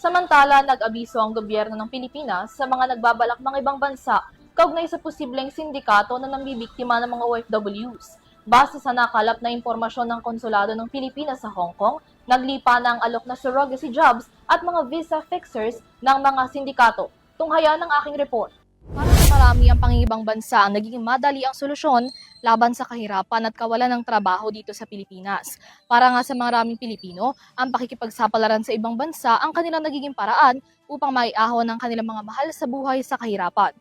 Samantala, nag-abiso ang gobyerno ng Pilipinas sa mga nagbabalak ng ibang bansa kaugnay sa posibleng sindikato na nambibiktima ng mga OFWs. Base sa nakalap na impormasyon ng Konsulado ng Pilipinas sa Hong Kong, naglipa na ang alok na surrogacy jobs at mga visa fixers ng mga sindikato. Tunghayan ng aking report. Para sa marami, ang pangingibang bansa ang nagiging madali ang solusyon laban sa kahirapan at kawalan ng trabaho dito sa Pilipinas. Para nga sa maraming Pilipino, ang pakikipagsapalaran sa ibang bansa ang kanilang nagiging paraan upang maiahon ang kanilang mga mahal sa buhay sa kahirapan.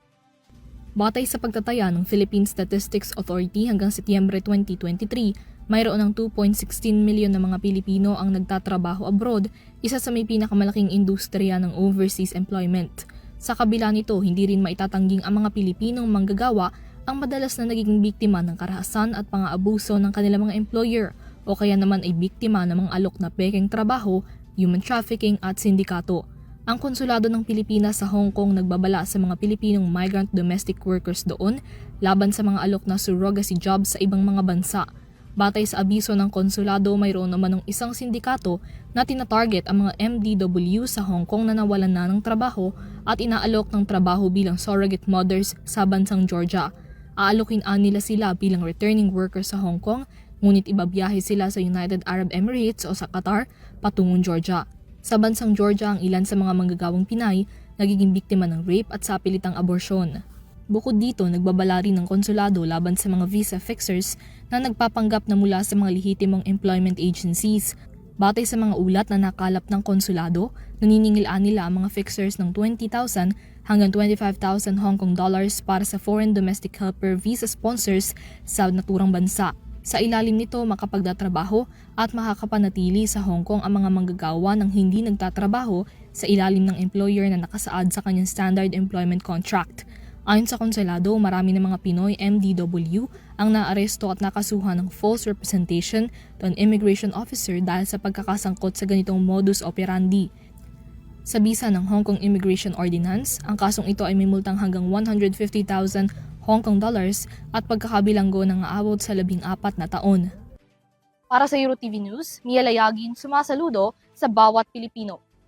Batay sa pagtataya ng Philippine Statistics Authority hanggang Setyembre 2023, mayroon ng 2.16 milyon na mga Pilipino ang nagtatrabaho abroad, isa sa may pinakamalaking industriya ng overseas employment. Sa kabila nito, hindi rin maitatangging ang mga Pilipinong manggagawa ang madalas na nagiging biktima ng karahasan at pang-aabuso ng kanilang mga employer o kaya naman ay biktima ng mga alok na pekeng trabaho, human trafficking at sindikato. Ang Konsulado ng Pilipinas sa Hong Kong nagbabala sa mga Pilipinong migrant domestic workers doon laban sa mga alok na surrogacy jobs sa ibang mga bansa. Batay sa abiso ng konsulado, mayroon naman ng isang sindikato na tinatarget ang mga MDW sa Hong Kong na nawalan na ng trabaho at inaalok ng trabaho bilang surrogate mothers sa bansang Georgia. Aalokin nila sila bilang returning workers sa Hong Kong, ngunit ibabiyahe sila sa United Arab Emirates o sa Qatar patungong Georgia. Sa bansang Georgia, ang ilan sa mga manggagawang Pinay nagiging biktima ng rape at sapilitang aborsyon. Bukod dito, nagbabala rin ng konsulado laban sa mga visa fixers na nagpapanggap na mula sa mga lehitimong employment agencies. Batay sa mga ulat na nakalap ng konsulado, naniningil-an nila ang mga fixers ng 20,000 hanggang 25,000 Hong Kong dollars para sa foreign domestic helper visa sponsors sa naturang bansa. Sa ilalim nito, makapagtatrabaho at makakapanatili sa Hong Kong ang mga manggagawa ng hindi nagtatrabaho sa ilalim ng employer na nakasaad sa kanyang standard employment contract. Ayon sa konsulado, marami ng mga Pinoy MDW ang naaresto at nakasuhan ng false representation to an immigration officer dahil sa pagkakasangkot sa ganitong modus operandi. Sa bisa ng Hong Kong Immigration Ordinance, ang kasong ito ay may multang hanggang 150,000 Hong Kong dollars at pagkakabilanggo ng aabot sa 14 na taon. Para sa EuroTV News, Mia Layagin, sumasaludo sa bawat Pilipino.